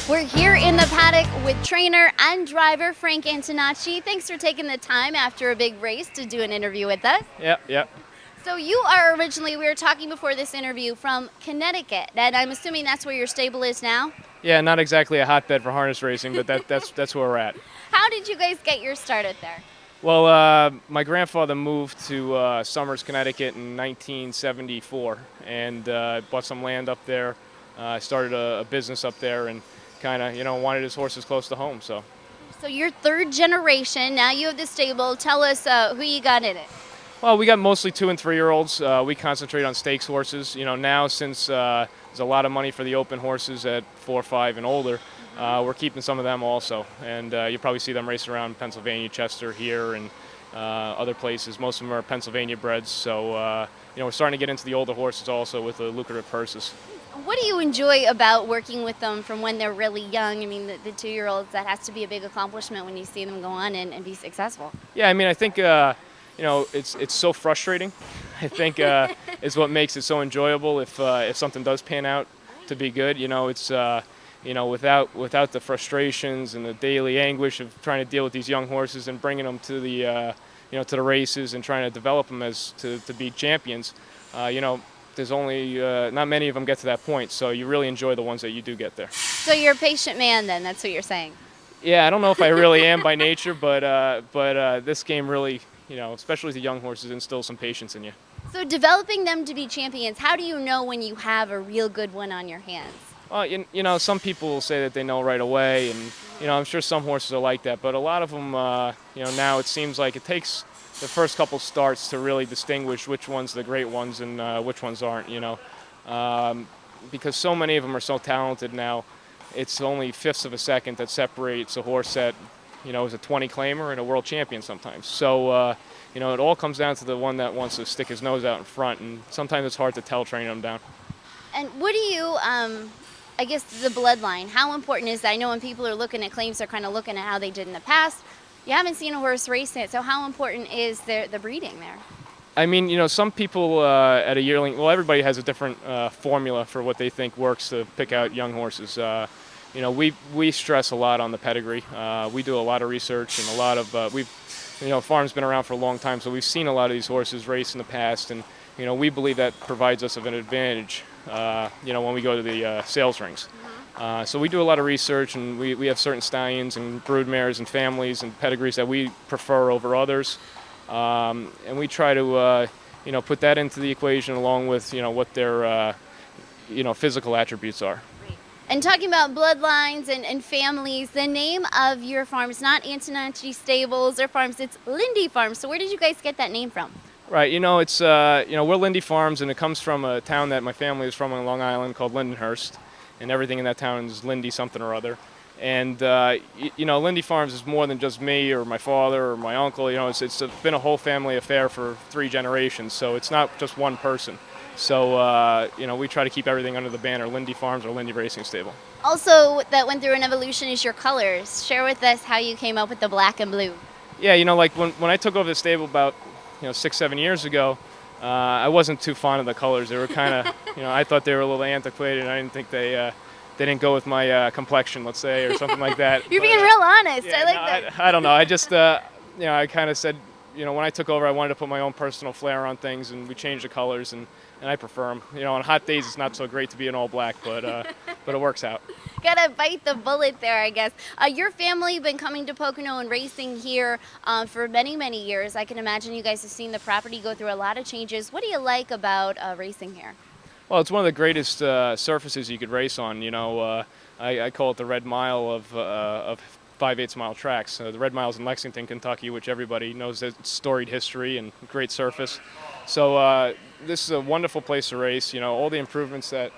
We're here in the paddock with trainer and driver Frank Antonacci. Thanks for taking the time after a big race to do an interview with us. Yep. So you are originally, we were talking before this interview, from Connecticut, and I'm assuming that's where your stable is now? Yeah, not exactly a hotbed for harness racing, but that's where we're at. How did you guys get your start at there? Well, my grandfather moved to Somers, Connecticut in 1974, and bought some land up there. Started a business up there, and kind of wanted his horses close to home. So you're third generation, now you have the stable. Tell us who you got in it. Well, we got mostly 2 and 3 year olds. We concentrate on stakes horses. Now since there's a lot of money for the open horses at 4, 5, and older, we're keeping some of them also. And you'll probably see them race around Pennsylvania, Chester here, and other places. Most of them are Pennsylvania breds. So we're starting to get into the older horses also with the lucrative purses. What do you enjoy about working with them from when they're really young? I mean, the 2-year-olds, that has to be a big accomplishment when you see them go on and be successful. Yeah, I mean, I think it's so frustrating. I think is what makes it so enjoyable. If something does pan out to be good, it's without the frustrations and the daily anguish of trying to deal with these young horses and bringing them to the to the races and trying to develop them as to be champions. There's only not many of them get to that point, so you really enjoy the ones that you do get there. So you're a patient man then, that's what you're saying? Yeah, I don't know if I really am by nature, but this game really, especially the young horses, instills some patience in you. So developing them to be champions, how do you know when you have a real good one on your hands? Well, some people will say that they know right away, and I'm sure some horses are like that, but a lot of them, now it seems like it takes the first couple starts to really distinguish which ones are the great ones and which ones aren't, because so many of them are so talented now. It's only fifths of a second that separates a horse that, is a 20 claimer and a world champion sometimes. So, it all comes down to the one that wants to stick his nose out in front, and sometimes it's hard to tell training them down. And what do you, I guess the bloodline, how important is that? I know when people are looking at claims, they're kind of looking at how they did in the past. You haven't seen a horse race it, so how important is the breeding there? I mean, some people at a yearling, well, everybody has a different formula for what they think works to pick out young horses. We stress a lot on the pedigree. We do a lot of research and a lot of, farm's been around for a long time, so we've seen a lot of these horses race in the past, and, we believe that provides us of an advantage, when we go to the sales rings. So we do a lot of research, and we have certain stallions and broodmares and families and pedigrees that we prefer over others. And we try to, put that into the equation along with, what their, physical attributes are. And talking about bloodlines and families, the name of your farm is not Antonacci Stables or Farms, it's Lindy Farms. So where did you guys get that name from? Right, it's, we're Lindy Farms, and it comes from a town that my family is from on Long Island called Lindenhurst, and everything in that town is Lindy something or other. And, Lindy Farms is more than just me or my father or my uncle. It's been a whole family affair for 3 generations, so it's not just one person. So, we try to keep everything under the banner Lindy Farms or Lindy Racing Stable. Also, that went through an evolution is your colors. Share with us how you came up with the black and blue. Yeah, like when I took over the stable about 6, 7 years ago, I wasn't too fond of the colors. They were kind of, I thought they were a little antiquated. I didn't think they didn't go with my complexion, let's say, or something like that. You're being real honest. Yeah, I like that. I don't know. I just, I kind of said, when I took over, I wanted to put my own personal flair on things, and we changed the colors, and I prefer them. On hot days, it's not so great to be in all black, but it works out. Gotta bite the bullet there, I guess. Your family been coming to Pocono and racing here for many, many years. I can imagine you guys have seen the property go through a lot of changes. What do you like about racing here? Well, it's one of the greatest surfaces you could race on. I call it the Red Mile of 5/8 mile tracks. The Red Mile's in Lexington, Kentucky, which everybody knows its storied history and great surface. So this is a wonderful place to race. All the improvements that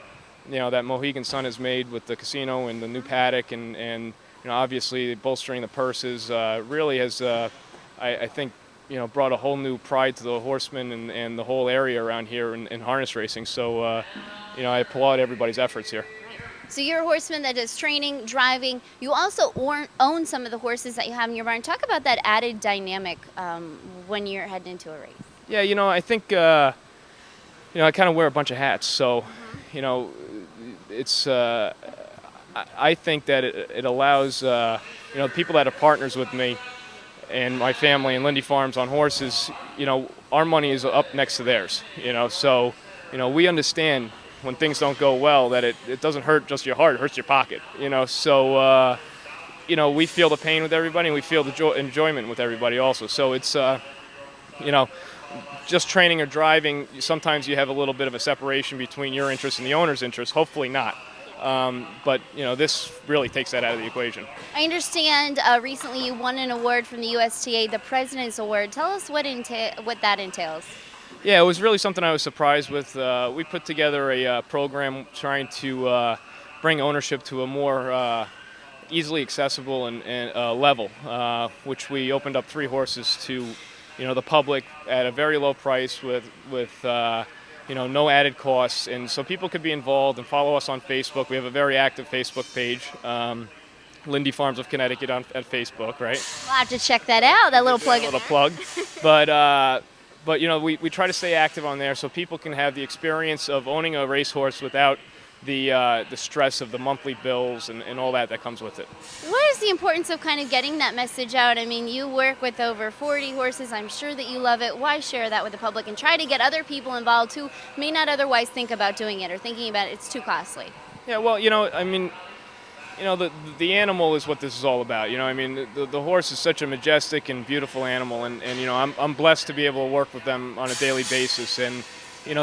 that Mohegan Sun has made with the casino and the new paddock, and obviously bolstering the purses really has, I think, brought a whole new pride to the horsemen and the whole area around here in harness racing. So, I applaud everybody's efforts here. So you're a horseman that does training, driving. You also own some of the horses that you have in your barn. Talk about that added dynamic when you're heading into a race. Yeah, I think, I kind of wear a bunch of hats. So, it's, I think that it allows people that are partners with me and my family and Lindy Farms on horses. Our money is up next to theirs. So we understand when things don't go well that it doesn't hurt just your heart, it hurts your pocket. So we feel the pain with everybody, and we feel the enjoyment with everybody also. So it's you know just training or driving, sometimes you have a little bit of a separation between your interest and the owner's interest. Hopefully not. But this really takes that out of the equation. I understand recently you won an award from the USTA, the President's Award. Tell us what that entails. Yeah, it was really something I was surprised with. We put together a program trying to bring ownership to a more easily accessible and level, which we opened up 3 horses to the public at a very low price with no added costs, and so people could be involved and follow us on Facebook. We have a very active Facebook page, Lindy Farms of Connecticut at Facebook, right? We'll have to check that out. That little plug. A little plug, but we try to stay active on there so people can have the experience of owning a racehorse without the stress of the monthly bills and all that comes with it. What is the importance of kind of getting that message out? I mean, you work with over 40 horses. I'm sure that you love it. Why share that with the public and try to get other people involved who may not otherwise think about doing it or thinking about it's too costly? Yeah, well, I mean, the animal is what this is all about. I mean, the horse is such a majestic and beautiful animal, and I'm blessed to be able to work with them on a daily basis. And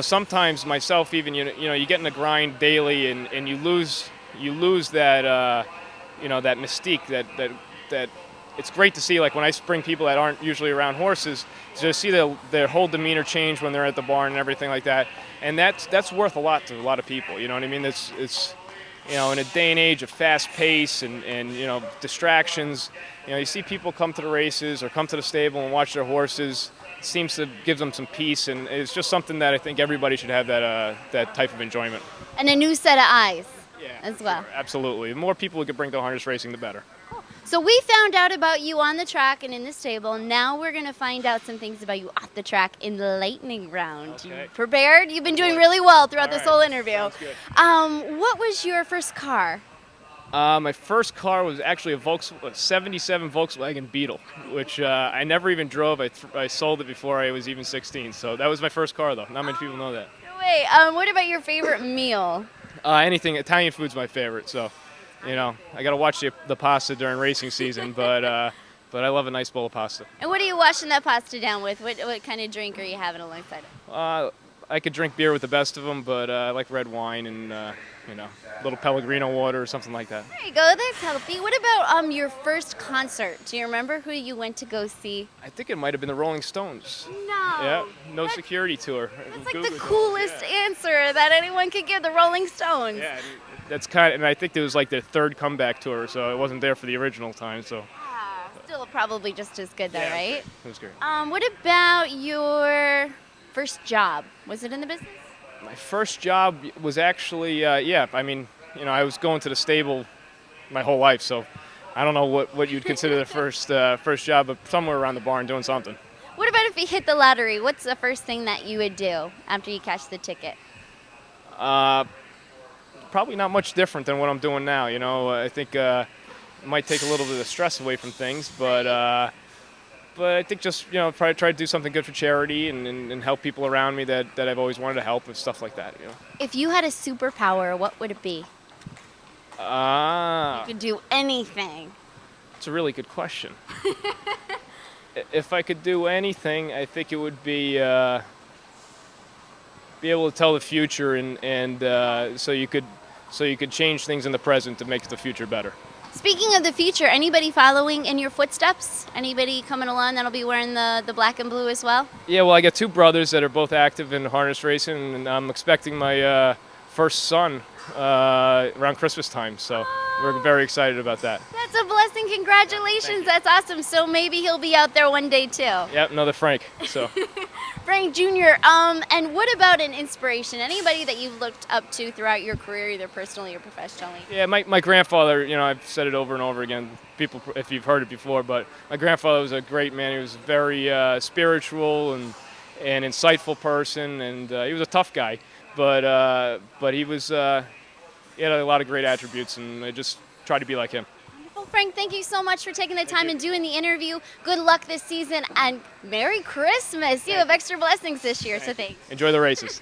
sometimes myself even, you get in a grind daily and you lose that that mystique that it's great to see. Like when I bring people that aren't usually around horses, to see their whole demeanor change when they're at the barn and everything like that, and that's worth a lot to a lot of people. You know what I mean? It's in a day and age of fast pace and distractions, you see people come to the races or come to the stable and watch their horses. It seems to give them some peace, and it's just something that I think everybody should have that type of enjoyment. And a new set of eyes Yeah, as well. Sure, absolutely. The more people we could bring to harness racing, the better. So we found out about you on the track and in the stable. Now we're going to find out some things about you off the track in the lightning round. Okay. You prepared? You've been doing really well throughout this All right. whole interview. Sounds good. What was your first car? My first car was actually a 77 Volkswagen Beetle, which I never even drove. I sold it before I was even 16. So that was my first car, though. Not many people know that. Wait, what about your favorite meal? Anything Italian food's my favorite. So, I got to watch the pasta during racing season, but I love a nice bowl of pasta. And what are you washing that pasta down with? What kind of drink are you having alongside it? I could drink beer with the best of them, but I like red wine and a little Pellegrino water or something like that. There you go. That's healthy. What about your first concert? Do you remember who you went to go see? I think it might have been the Rolling Stones. No. Yeah, No Security Tour. That's like the coolest answer that anyone could give, the Rolling Stones. Yeah, that's and I think it was like their 3rd comeback tour, so it wasn't there for the original time. So. Still probably just as good though, Yeah, right? it was great. What about your first job? Was it in the business? My first job was actually, I mean, I was going to the stable my whole life, so I don't know what you'd consider the first job, but somewhere around the barn doing something. What about if you hit the lottery? What's the first thing that you would do after you cash the ticket? Probably not much different than what I'm doing now. I think it might take a little bit of stress away from things, but I think just try to do something good for charity and help people around me that I've always wanted to help with stuff like that. If you had a superpower, what would it be? You could do anything. It's a really good question. If I could do anything, I think it would be able to tell the future and so you could change things in the present to make the future better. Speaking of the future, anybody following in your footsteps? Anybody coming along that'll be wearing the black and blue as well? Yeah, well, I got 2 brothers that are both active in harness racing, and I'm expecting my first son around Christmas time, so we're very excited about that. That's a blessing. Congratulations. That's awesome. So maybe he'll be out there one day too. Yep, another Frank. So. Frank Jr., and what about an inspiration? Anybody that you've looked up to throughout your career, either personally or professionally? Yeah, my grandfather, I've said it over and over again, people, if you've heard it before, but my grandfather was a great man. He was a very spiritual and insightful person, and he was a tough guy, but he was he had a lot of great attributes, and I just tried to be like him. Well, Frank, thank you so much for taking the time you. and doing the interview. Good luck this season and Merry Christmas. You have extra blessings this year, so thanks. Enjoy the races.